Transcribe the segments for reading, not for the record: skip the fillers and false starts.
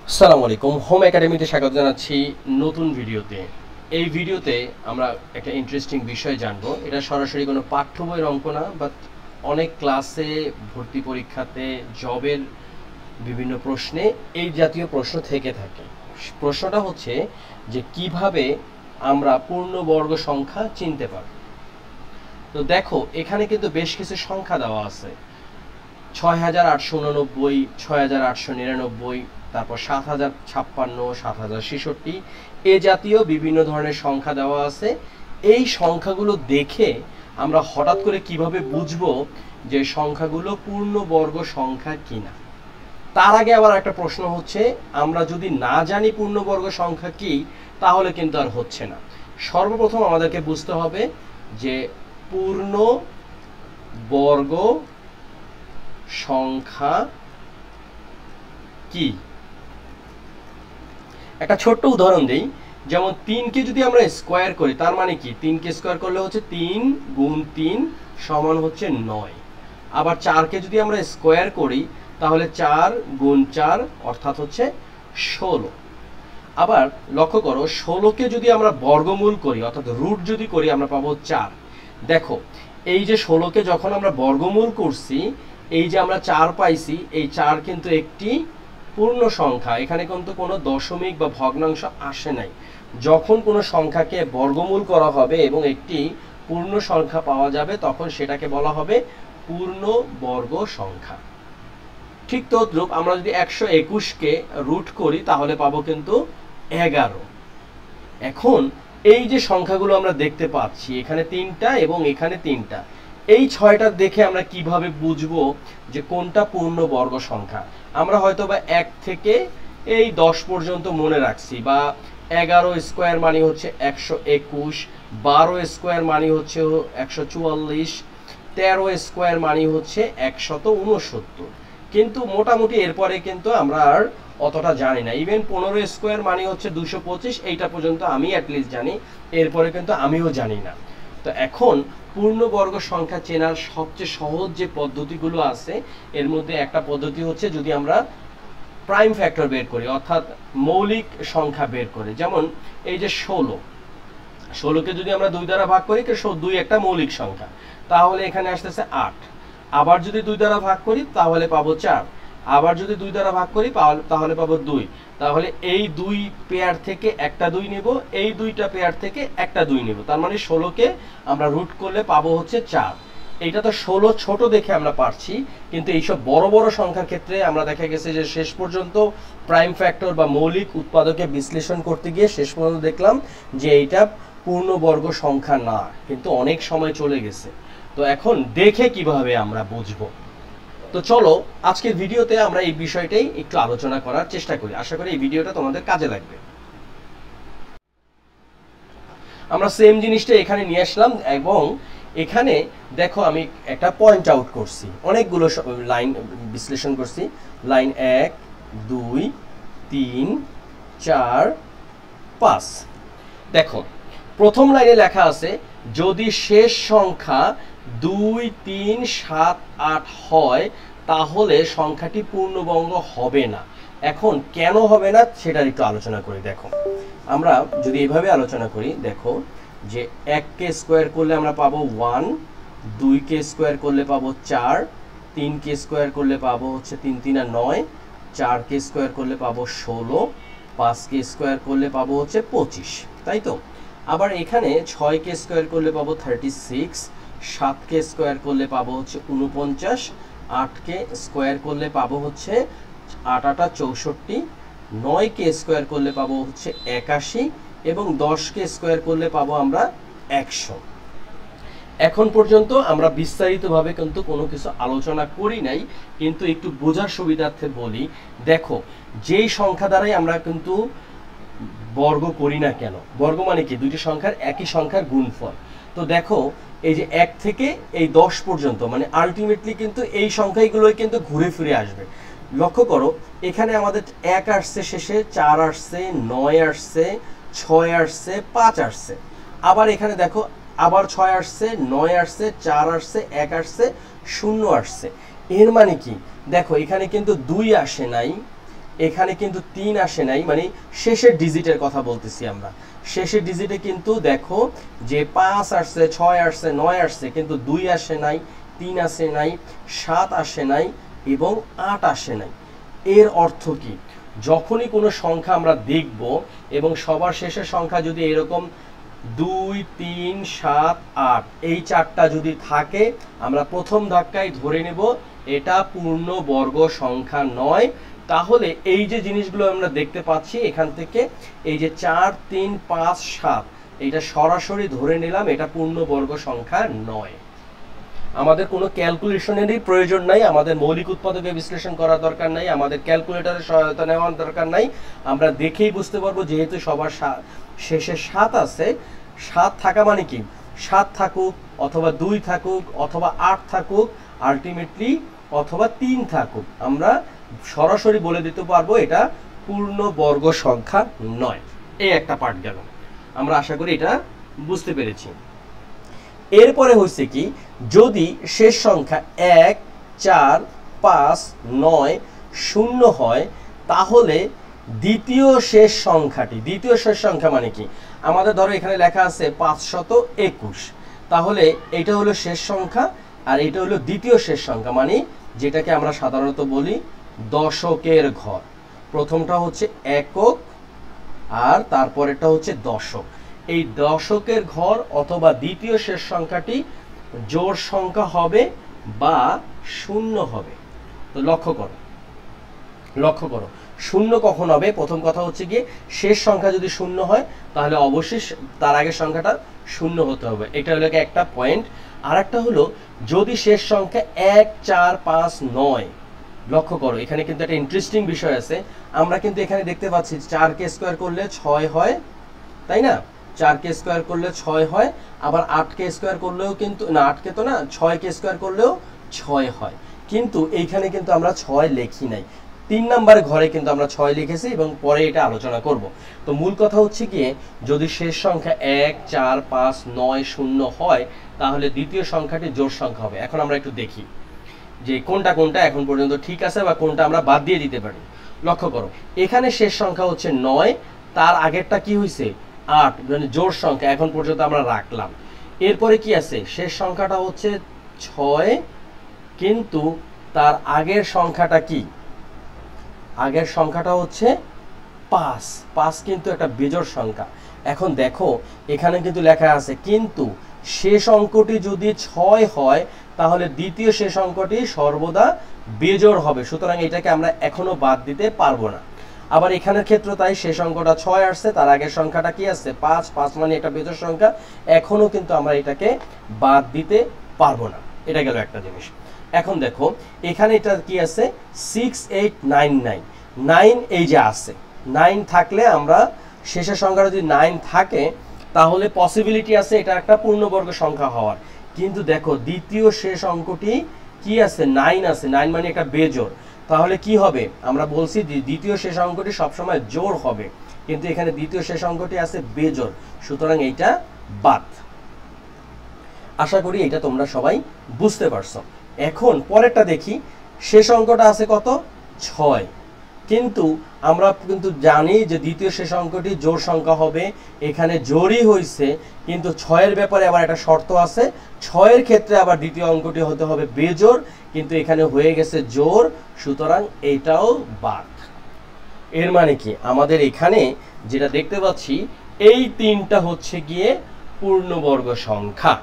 আসসালামু আলাইকুম, হোম একাডেমিতে স্বাগত জানাচ্ছি নতুন ভিডিওতে। এই ভিডিওতে আমরা একটা ইন্টারেস্টিং বিষয় জানবো। এটা সরাসরি কোনো পাঠ্য বইয়ের অঙ্ক না, বাট অনেক ক্লাসে, ভর্তি পরীক্ষাতে, জবের বিভিন্ন প্রশ্নে এই জাতীয় প্রশ্ন থেকে থাকে। প্রশ্নটা হচ্ছে যে কিভাবে আমরা পূর্ণবর্গ সংখ্যা চিনতে পারব। তো দেখো, এখানে কিন্তু বেশ কিছু সংখ্যা দেওয়া আছে। ৬,৮৮৯, ৬,৮৯৯, তারপর ৭,০৫৬, ৭,০৬৬, এ জাতীয় বিভিন্ন ধরনের সংখ্যা দেওয়া আছে। এই সংখ্যাগুলো দেখে আমরা হঠাৎ করে কিভাবে বুঝবো যে সংখ্যাগুলো পূর্ণবর্গ সংখ্যা কিনা। তার আগে আবার একটা প্রশ্ন হচ্ছে, আমরা যদি না জানি পূর্ণবর্গ সংখ্যা কি, তাহলে কিন্তু আর হচ্ছে না। সর্বপ্রথম আমাদেরকে বুঝতে হবে যে পূর্ণবর্গ সংখ্যা কি। একটা ছোট্ট উদাহরণ দেই, যেমন 3কে যদি আমরা স্কোয়ার করি, তার মানে কি 3কে স্কোয়ার করলে হচ্ছে 3 গুণ 3 সমান হচ্ছে 9। আবার 4কে যদি আমরা স্কোয়ার করি, তাহলে 4 গুণ 4 অর্থাৎ হচ্ছে 16। আবার লক্ষ্য করো, 16কে যদি আমরা বর্গমূল করি অর্থাৎ রুট যদি করি, আমরা পাবো 4। দেখো, এই যে 16কে যখন আমরা বর্গমূল করছি, এই যে আমরা 4 পাইছি, এই 4 কিন্তু একটি পূর্ণ সংখ্যা। এখানে কিন্তু কোনো দশমিক বা ভগ্নাংশ আসে নাই। যখন কোনো সংখ্যাকে বর্গমূল করা হবে এবং একটি পূর্ণ সংখ্যা পাওয়া যাবে, তখন সেটাকে বলা হবে পূর্ণবর্গ সংখ্যা। ঠিক তদ্রূপ আমরা যদি 121কে রুট করি, তাহলে পাবো কিন্তু 11। এখন এই যে সংখ্যাগুলো আমরা দেখতে পাচ্ছি, এখানে 3টা এবং এখানে 3টা, এই 6টা দেখে আমরা কিভাবে বুঝবো যে কোনটা পূর্ণবর্গ সংখ্যা। আমরা হয়তো বা 1 থেকে এই 10 পর্যন্ত মনে রাখছি, বা 11 স্কোয়ার মানে হচ্ছে 121, 12 স্কোয়ার মানে হচ্ছে 144, 13 স্কোয়ার মানে হচ্ছে 169। কিন্তু মোটামুটি এরপরে কিন্তু আমরা আর অতটা জানি না। ইভেন 15 স্কোয়ার মানে হচ্ছে 225, এইটা পর্যন্ত আমি অ্যাটলিস্ট জানি, এরপরে কিন্তু আমিও জানি না। তো এখন পূর্ণবর্গ সংখ্যা চেনার সবচেয়ে সহজ যে পদ্ধতিগুলো আছে, এর মধ্যে একটা পদ্ধতি হচ্ছে যদি আমরা প্রাইম ফ্যাক্টর বের করি, অর্থাৎ মৌলিক সংখ্যা বের করি। যেমন এই যে 16কে যদি আমরা 2 দ্বারা ভাগ করি, 2 একটা মৌলিক সংখ্যা, তাহলে এখানে আসতেছে 8। আবার যদি 2 দ্বারা ভাগ করি, তাহলে পাবো 4। আবার যদি 2 দ্বারা ভাগ করি, তাহলে পাবো 2। তাহলে এই 2 পেয়ার থেকে একটা 2 নিব, এই 2টা পেয়ার থেকে একটা 2 নিব। তার মানে 16কে আমরা রুট করলে পাবো হচ্ছে 4। এইটা তো 16 ছোট দেখে আমরা পারছি, কিন্তু এইসব বড় বড় সংখ্যার ক্ষেত্রে আমরা দেখা গেছে যে শেষ পর্যন্ত প্রাইম ফ্যাক্টর বা মৌলিক উৎপাদকে বিশ্লেষণ করতে গিয়ে শেষ পর্যন্ত দেখলাম যে এইটা পূর্ণবর্গ সংখ্যা না, কিন্তু অনেক সময় চলে গেছে। তো এখন দেখে কিভাবে আমরা বুঝবো। তো চলো, আজকের ভিডিওতে আমরা এই বিষয়টাই একটু আলোচনা করার চেষ্টা করি। আশা করি এই ভিডিওটা তোমাদের কাজে লাগবে। আমরা সেম জিনিসটা এখানে নিয়ে আসলাম, এবং এখানে দেখো আমি একটা পয়েন্ট আউট করছি, অনেকগুলো লাইন বিশ্লেষণ করছি। লাইন 1, 2, 3, 4, 5। দেখো, প্রথম লাইনে লেখা আছে, যদি শেষ সংখ্যা 2, 3, 7, 8 হয়, তাহলে সংখ্যাটি পূর্ণবর্গ হবে না। এখন কেন হবে না সেটার একটু আলোচনা করি। দেখো, আমরা যদি এইভাবে আলোচনা করি, দেখো যে 1কে স্কোয়ার করলে আমরা পাবো 1, 2কে স্কোয়ার করলে পাবো 4, 3কে স্কোয়ার করলে পাবো হচ্ছে 3 3 9, 4কে স্কোয়ার করলে পাবো 16, 5কে স্কোয়ার করলে পাবো হচ্ছে 25, তাই তো? আবার এখানে 6কে স্কোয়ার করলে পাবো 36, 7কে স্কোয়ার করলে পাবো হচ্ছে 49, 8কে স্কোয়ার করলে পাবো হচ্ছে 8 8 64, 9কে স্কোয়ার করলে পাবো হচ্ছে 81, এবং 10কে স্কোয়ার করলে পাবো আমরা 100। এখন পর্যন্ত আমরা বিস্তারিতভাবে কিন্তু কোনো কিছু আলোচনা করি নাই, কিন্তু একটু বোঝার সুবিধার্থে বলি। দেখো, যেই সংখ্যা দ্বারাই আমরা কিন্তু বর্গ করি না কেন, বর্গ মানে কি দুইটি সংখ্যার একই সংখ্যার গুণফল। তো দেখো, এই যে 1 থেকে এই 10 পর্যন্ত, মানে আলটিমেটলি কিন্তু এই সংখ্যাগুলোই কিন্তু ঘুরে ফিরে আসবে। লক্ষ্য করো, এখানে আমাদের 1 আসছে, শেষে 4 আসছে, 9 আসছে, 6 আসছে, 5 আসছে। আবার এখানে দেখো, আবার 6 আসছে, 9 আসছে, 4 আসছে, 1 আসছে, 0 আসছে। এর মানে কি, দেখো এখানে কিন্তু 2 আসে নাই, এখানে কিন্তু 3 আসে নাই, মানে শেষের ডিজিটের কথা বলতেছি আমরা। শেষের ডিজিটে কিন্তু দেখো যে 5 আসছে, 6 আসছে, 9 আসছে, কিন্তু 2 আসে নাই, 3 আসে নাই, 7 আসে নাই এবং 8 আসে নাই। এর অর্থ কি? যখনই কোনো সংখ্যা আমরা দেখব এবং সবার শেষের সংখ্যা যদি এরকম 2, 3, 7, 8 এই চারটা যদি থাকে, আমরা প্রথম ধাক্কায় ধরে নেব এটা পূর্ণ বর্গ সংখ্যা নয়। তাহলে এই যে জিনিসগুলো আমরা দেখতে পাচ্ছি এখান থেকে, এই যে 4, 3, 5, 7, এটা সরাসরি ধরে নিলাম এটা পূর্ণ বর্গ সংখ্যা নয়। আমাদের কোনো ক্যালকুলেশনেরই প্রয়োজন নাই, আমাদের মৌলিক উৎপাদকে বিশ্লেষণ করার দরকার নাই, আমাদের ক্যালকুলেটরের সহায়তা নেওয়ার দরকার নাই। আমরা দেখেই বুঝতে পারবো যেহেতু সবার শেষে 7 আছে, 7 থাকা মানে কি 7 থাকুক অথবা 2 থাকুক অথবা 8 থাকুক আলটিমেটলি অথবা 3 থাকুক, আমরা সরাসরি বলে দিতে পারবো এটা পূর্ণ বর্গ সংখ্যা নয়। এই একটা পার্ট গেল, আমরা আশা করি এটা বুঝতে পেরেছি। এরপরে হচ্ছে কি, যদি শেষ সংখ্যা 1, 4, 5, 9, 0 হয়, তাহলে দ্বিতীয় শেষ সংখ্যাটি, দ্বিতীয় শেষ সংখ্যা মানে কি, আমাদের ধরো এখানে লেখা আছে 521, তাহলে এটা হলো শেষ সংখ্যা আর এটা হলো দ্বিতীয় শেষ সংখ্যা, মানে যেটাকে আমরা সাধারণত বলি দশকের ঘর। প্রথমটা হচ্ছে একক আর তারপরেরটা হচ্ছে দশক। এই দশকের ঘর অথবা দ্বিতীয় শেষ সংখ্যাটি জোড় সংখ্যা হবে বা শূন্য হবে। তো লক্ষ্য করো শূন্য কখন হবে? প্রথম কথা হচ্ছে গিয়ে শেষ সংখ্যা যদি শূন্য হয় তাহলে অবশ্যই তার আগের সংখ্যাটা শূন্য হতে হবে, এটা হলো একটা পয়েন্ট। আর একটা হলো যদি শেষ সংখ্যা 1, 4, 5, 9, লক্ষ্য করো এখানে কিন্তু একটা ইন্টারেস্টিং বিষয় আছে। আমরা কিন্তু এখানে দেখতে পাচ্ছি 4কে স্কোয়ার করলে 6 হয়, তাই না? 4কে স্কোয়ার করলে 6 হয়, আবার 8কে স্কোয়ার করলেও কিন্তু না, 8কে তো না, 6কে স্কোয়ার করলেও 6 হয়, কিন্তু এইখানে কিন্তু আমরা 6 লিখি নাই। 3 নম্বর ঘরে কিন্তু আমরা 6 লিখেছি এবং পরে এটা আলোচনা করব। তো মূল কথা হচ্ছে গিয়ে যদি শেষ সংখ্যা 1, 4, 5, 9, 0 হয় তাহলে দ্বিতীয় সংখ্যাটি জোড় সংখ্যা হবে। এখন আমরা একটু দেখি যে কোনটা কোনটা এখন পর্যন্ত ঠিক আছে বা কোনটা আমরা বাদ দিয়ে দিতে পারি। লক্ষ্য করো এখানে শেষ সংখ্যা হচ্ছে 9, তার আগেরটা কি হয়েছে 8, মানে জোড় সংখ্যা এখন পর্যন্ত আমরা রাখলাম। এরপরে কি আছে, শেষ সংখ্যাটা হচ্ছে 6, কিন্তু তার আগের সংখ্যাটা কি, আগের সংখ্যাটা হচ্ছে 5, 5 কিন্তু একটা বেজোড় সংখ্যা। এখন দেখো এখানে কিন্তু লেখা আছে কিন্তু শেষ অঙ্কটি যদি 6 হয় তাহলে দ্বিতীয় শেষ অঙ্কটি সর্বদা বেজোড় হবে, সুতরাং এটাকে আমরা এখনো বাদ দিতে পারবো না। আবার এখানের ক্ষেত্রে তাই শেষ অঙ্কটা 6 আসছে, তার আগের সংখ্যাটা কি আছে 5, 5 মানে একটা বেজোড় সংখ্যা, এখনো কিন্তু আমরা এটাকে বাদ দিতে পারবো না। এটা গেল একটা জিনিস। এখন দেখো এখানে এটা কি আছে 6899, 9 এই যে আছে, 9 থাকলে আমরা শেষের সংখ্যা যদি 9 থাকে তাহলে পসিবিলিটি আছে এটা একটা পূর্ণবর্গ সংখ্যা হওয়ার। কিন্তু দেখো দ্বিতীয় শেষ অঙ্কটি কি আছে 9 আছে, 9 মানে একটা বেজোড়, তাহলে কি হবে, আমরা বলছি দ্বিতীয় শেষ অঙ্কটি সবসময় জোড় হবে, কিন্তু এখানে দ্বিতীয় শেষ অঙ্কটি আছে বেজোড়, সুতরাং এইটা বাদ। আশা করি এটা তোমরা সবাই বুঝতে পারছো। এখন পরেরটা দেখি, শেষ অঙ্কটা আছে কত 6, কিন্তু আমরা কিন্তু জানি যে দ্বিতীয় শেষ অঙ্কটি জোড় সংখ্যা হবে, এখানে জোড়ই হয়েছে, কিন্তু 6-এর ব্যাপারে আবার একটা শর্ত আছে, 6-এর ক্ষেত্রে আবার দ্বিতীয় অঙ্কটি হতে হবে বেজোড়, কিন্তু এখানে হয়ে গেছে জোড়, সুতরাং এটাও বাদ। এর মানে কি আমাদের এখানে যেটা দেখতে পাচ্ছি এই তিনটা হচ্ছে গিয়ে পূর্ণবর্গ সংখ্যা।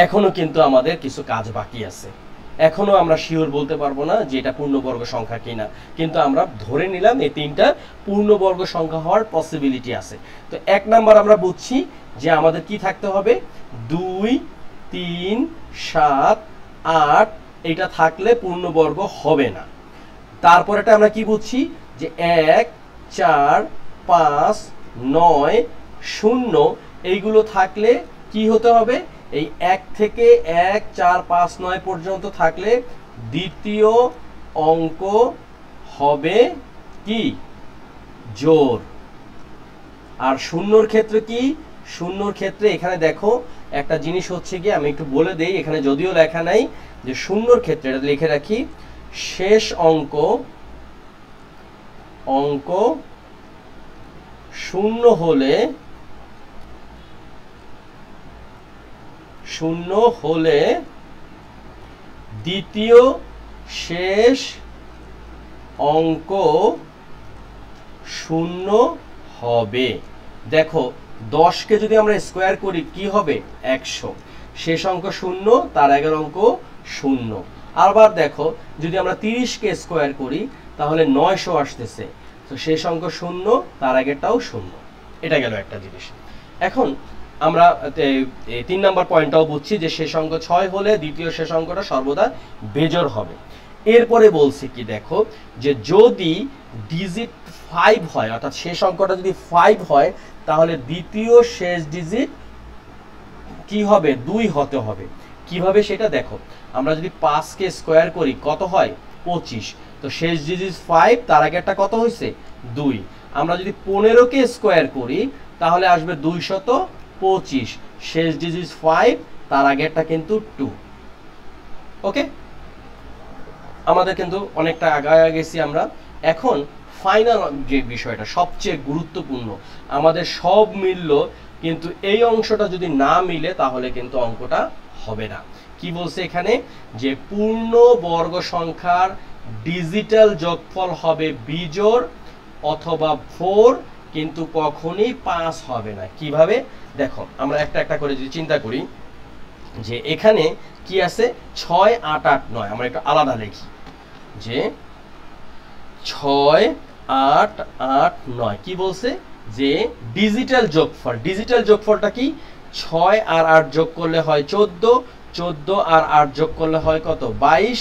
এখনো কিন্তু আমাদের কিছু কাজ বাকি আছে, এখনো আমরা শিওর বলতে পারবো না যে এটা পূর্ণবর্গ সংখ্যা কিনা, কিন্তু আমরা ধরে নিলাম এই তিনটা পূর্ণবর্গ সংখ্যা হওয়ার পসিবিলিটি আছে। তো 1 নাম্বার আমরা বুঝছি যে আমাদের কি থাকতে হবে 2, 3, 7, 8 এটা থাকলে পূর্ণবর্গ হবে না। তারপরেটা আমরা কি বুঝছি যে 1, 4, 5, 9, 0 এইগুলো থাকলে কি হতে হবে, এই 1 থেকে 1, 4, 5, 9 পর্যন্ত থাকলে দ্বিতীয় অঙ্ক হবে কি জোড়। আর শূন্যর ক্ষেত্রে কি, শূন্যর ক্ষেত্রে এখানে দেখো একটা জিনিস হচ্ছে কি আমি একটু বলে দেই, এখানে যদিও লেখা নাই যে শূন্যর ক্ষেত্রে এটা লিখে রাখি, শেষ অঙ্ক অঙ্ক শূন্য হলে দ্বিতীয় শেষ অঙ্ক শূন্য হবে। দেখো 10 কে যদি আমরা স্কোয়ার করি কি হবে 100, শেষ অঙ্ক শূন্য, তার আগের অঙ্ক শূন্য। আবার দেখো যদি আমরা 30 কে স্কোয়ার করি তাহলে 900 আসতেছে, তো শেষ অঙ্ক শূন্য, তার আগেরটাও শূন্য। এটা গেল একটা জিনিস। এখন আমরা 3 নাম্বার পয়েন্টটাও বুঝছি যে শেষ অঙ্ক 6 হলে দ্বিতীয় শেষ অঙ্কটা সর্বদা বেজোড় হবে। এরপরে বলছি কি দেখো, যে যদি ডিজিট 5 হয়, অর্থাৎ শেষ অঙ্কটা যদি 5 হয় তাহলে দ্বিতীয় শেষ ডিজিট কি হবে 2 হতে হবে। কিভাবে সেটা দেখো, আমরা যদি 5 কে স্কোয়ার করি কত হয় 25, তো শেষ ডিজিট 5, তার আগে একটা কত হয়েছে 2। আমরা যদি 15 কে স্কোয়ার করি তাহলে আসবে 225, শেষ ডিজিট 5, তার আগে একটা কিন্তু 2। ওকে, আমাদের কিন্তু অনেকটা আগায় গেছি আমরা। এখন ফাইনাল যে বিষয়টা সবচেয়ে গুরুত্বপূর্ণ, আমাদের সব মিলল কিন্তু এই অংশটা যদি না মিলে তাহলে কিন্তু অঙ্কটা হবে না। কি বলছে এখানে, যে পূর্ণ বর্গ সংখ্যার ডিজিটাল যোগফল হবে বিজোড় অথবা 4, কিন্তু কখনোই 5 হবে না। কিভাবে দেখো, আমরা একটা একটা করে যদি চিন্তা করি, যে এখানে কি আছে 6, 8, 8, 9, আমরা একটু আলাদা লিখি, যে 6, 8, 8, 9 কি বলছে, যে ডিজিটাল যোগফল। ডিজিটাল যোগফলটা কি, 6 আর 8 যোগ করলে হয় 14, 14 আর 8 যোগ করলে হয় কত 22,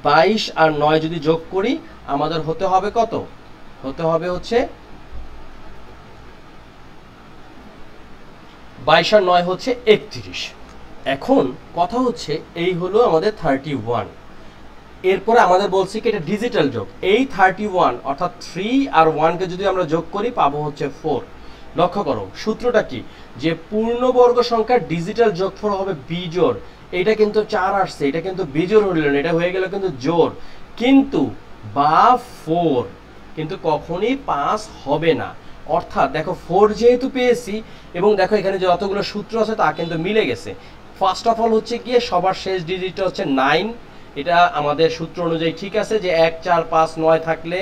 22 আর 9 যদি যোগ করি আমাদের হতে হবে কত, হতে হবে হচ্ছে 22 আর 9 হচ্ছে 31। এখন কথা হচ্ছে এই হলো আমাদের 31। এরপরে আমাদের বলছি কি এটা ডিজিটাল যোগ। এই 31 অর্থাৎ 3 আর 1 কে যদি আমরা যোগ করি পাবো হচ্ছে 4। লক্ষ্য করো সূত্রটা কি, যে পূর্ণবর্গ সংখ্যার ডিজিটাল যোগফল হবে বিজোড়। এটা কিন্তু 4 আসছে, এটা কিন্তু বিজোড় হলো না, এটা হয়ে গেল কিন্তু জোড়, কিন্তু বা 4, কিন্তু কখনোই 5 হবে না। অর্থাৎ দেখো 4 যেহেতু পেয়েছি এবং দেখো এখানে যে যতগুলো সূত্র আছে তা কিন্তু মিলে গেছে। ফার্স্ট অফ অল হচ্ছে গিয়ে সবার শেষ ডিজিটটা হচ্ছে 9, এটা আমাদের সূত্র অনুযায়ী ঠিক আছে, যে 1, 4, 5, 9 থাকলে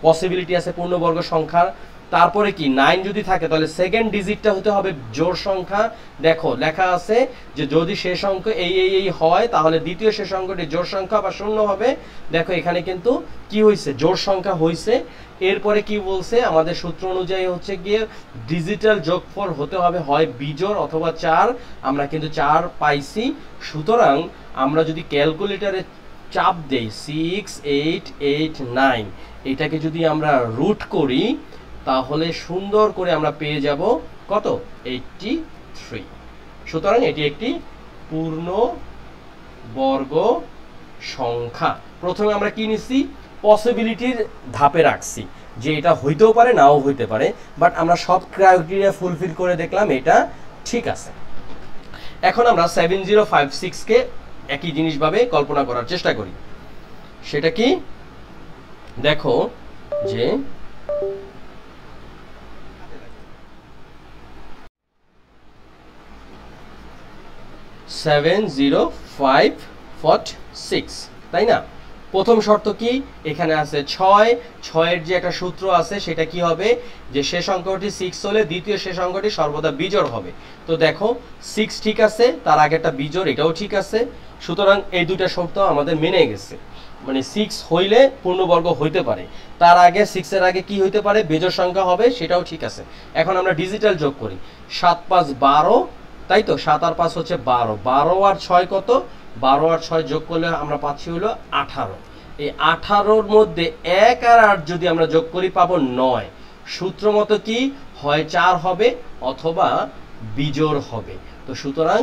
পসিবিলিটি আছে পূর্ণবর্গ সংখ্যার। তারপরে কি 9 যদি থাকে তাহলে সেকেন্ড ডিজিটটা হতে হবে জোড় সংখ্যা। দেখো লেখা আছে যে যদি শেষ অঙ্ক এই হয় তাহলে দ্বিতীয় শেষ অঙ্কটি জোড় সংখ্যা বা শূন্য হবে। দেখো এখানে কিন্তু কি হয়েছে, জোড় সংখ্যা হয়েছে। এরপরে কি বলছে, আমাদের সূত্র অনুযায়ী হচ্ছে গিয়ে ডিজিটাল যোগফল হতে হবে হয় বিজোড় অথবা 4, আমরা কিন্তু 4 পাইছি। সুতরাং আমরা যদি ক্যালকুলেটরে চাপ দেই 6, 8, 8, 9, এটাকে যদি আমরা রুট করি তাহলে সুন্দর করে আমরা পেয়ে যাব কত 83। সুতরাং এটি একটি পূর্ণ বর্গ সংখ্যা। প্রথমে আমরা কি নিছি, পসিবিলিটির ধাপে রাখছি, যে এটা হইতেও পারে নাও হইতে পারে, বাট আমরা সব ক্রাইটেরিয়া ফুলফিল করে দেখলাম এটা ঠিক আছে। এখন আমরা 7056 কে একই জিনিসভাবে কল্পনা করার চেষ্টা করি। সেটা কি দেখো, যে 7056, তাই না? প্রথম শর্ত কি, এখানে আছে 6, 6 এর যে একটা সূত্র আছে সেটা কি হবে, যে শেষ অঙ্কটি 6 হলে দ্বিতীয় শেষ অঙ্কটি সর্বদা বিজোড় হবে। তো দেখো 6 ঠিক আছে, তার আগে একটা বিজোড়, এটাও ঠিক আছে। সুতরাং এই দুইটা শর্ত আমাদের মেনে গেছে, মানে 6 হইলে পূর্ণবর্গ হইতে পারে, তার আগে 6 এর আগে কি হইতে পারে বিজোড় সংখ্যা হবে, সেটাও ঠিক আছে। এখন আমরা ডিজিটাল যোগ করি, 7, 5, 12, তাই তো 7 আর 5 হচ্ছে 12, 12 আর 6 কত, 12 আর 6 যোগ করলে আমরা পাচ্ছি হলো 18। এই 18-র মধ্যে 1 আর 8 যদি আমরা যোগ করি পাবো 9। সূত্র মতো কি হয় 4 হবে অথবা বিজোড় হবে। তো সুতরাং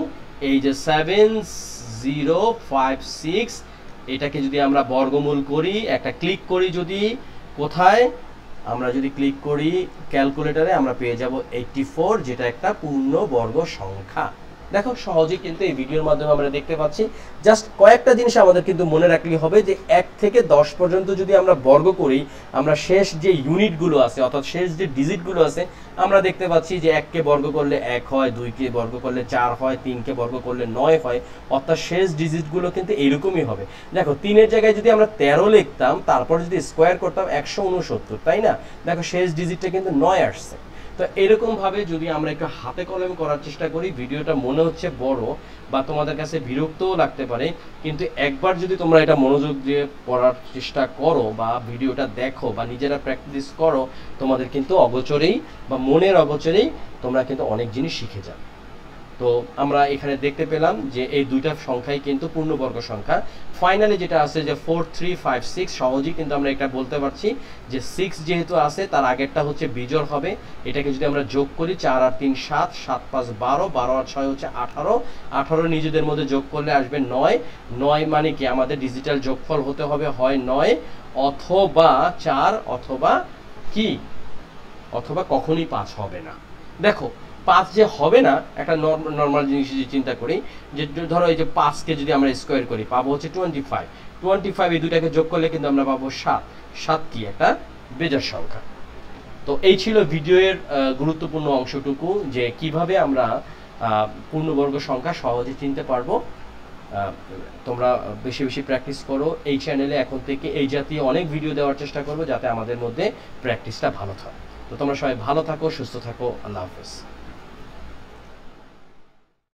এই যে 7056, এটাকে যদি আমরা বর্গমূল করি, একটা ক্লিক করি যদি, কোথায় আমরা যদি ক্লিক করি ক্যালকুলেটরে, আমরা পেয়ে যাব 84, যেটা একটা পূর্ণ বর্গ সংখ্যা। দেখো সহজেই কিন্তু এই ভিডিওর মাধ্যমে আমরা দেখতে পাচ্ছি। জাস্ট কয়েকটা জিনিস আমাদের কিন্তু মনে রাখলেই হবে যে 1 থেকে 10 পর্যন্ত যদি আমরা বর্গ করি, আমরা শেষ যে ইউনিটগুলো আছে অর্থাৎ শেষ যে ডিজিটগুলো আছে আমরা দেখতে পাচ্ছি যে 1 কে বর্গ করলে 1 হয়, 2 কে বর্গ করলে 4 হয়, 3 কে বর্গ করলে 9 হয়, অর্থাৎ শেষ ডিজিটগুলো কিন্তু এরকমই হবে। দেখো 3 এর জায়গায় যদি আমরা 13 লিখতাম তারপর যদি স্কোয়ার করতাম 169, তাই না? দেখো শেষ ডিজিটটা কিন্তু 9 আসছে। তো এরকম ভাবে যদি আমরা একটু হাতে কলমে করার চেষ্টা করি, ভিডিওটা মনে হচ্ছে বড় বা তোমাদের কাছে বিরক্তও লাগতে পারে, কিন্তু একবার যদি তোমরা এটা মনোযোগ দিয়ে পড়ার চেষ্টা করো বা ভিডিওটা দেখো বা নিজেরা প্র্যাকটিস করো, তোমাদের কিন্তু অগোচরেই বা মনের অগোচরেই তোমরা কিন্তু অনেক জিনিস শিখে যাবে। তো আমরা এখানে দেখতে পেলাম যে এই দুইটা সংখ্যাই কিন্তু পূর্ণবর্গ সংখ্যা। ফাইনালি যেটা আছে যে 4 3 5 6, সহজেই কিন্তু আমরা এটা বলতে পারছি যে 6 যেহেতু আছে তার আগেরটা হচ্ছে বিজোড় হবে। এটাকে যদি আমরা যোগ করি 4 আর 3 7, 7 5 12, 12 আর 6 হচ্ছে 18, 18 নিজেদের মধ্যে যোগ করলে আসবে 9, 9 মানে কি আমাদের ডিজিটাল যোগফল হতে হবে হয় 9 অথবা 4 অথবা কি, অথবা কখনই 5 হবে না। দেখো 5 যে হবে না, একটা নর্মাল জিনিস যদি চিন্তা করি যে ধরো এই যে 5 কে যদি আমরা স্কোয়ার করি পাবো হচ্ছে 25, 25 এই দুটাকে যোগ করলে কিন্তু আমরা পাবো 7, 7 কি একটা বেজোড় সংখ্যা। তো এই ছিল ভিডিওর গুরুত্বপূর্ণ অংশটুকু যে কিভাবে আমরা পূর্ণবর্গ সংখ্যা সহজে চিনতে পারবো। তোমরা বেশি বেশি প্র্যাকটিস করো। এই চ্যানেলে এখন থেকে এই জাতীয় অনেক ভিডিও দেওয়ার চেষ্টা করবো যাতে আমাদের মধ্যে প্র্যাকটিসটা ভালো থাকে। তো তোমরা সবাই ভালো থাকো, সুস্থ থাকো, আল্লাহ হাফেজ।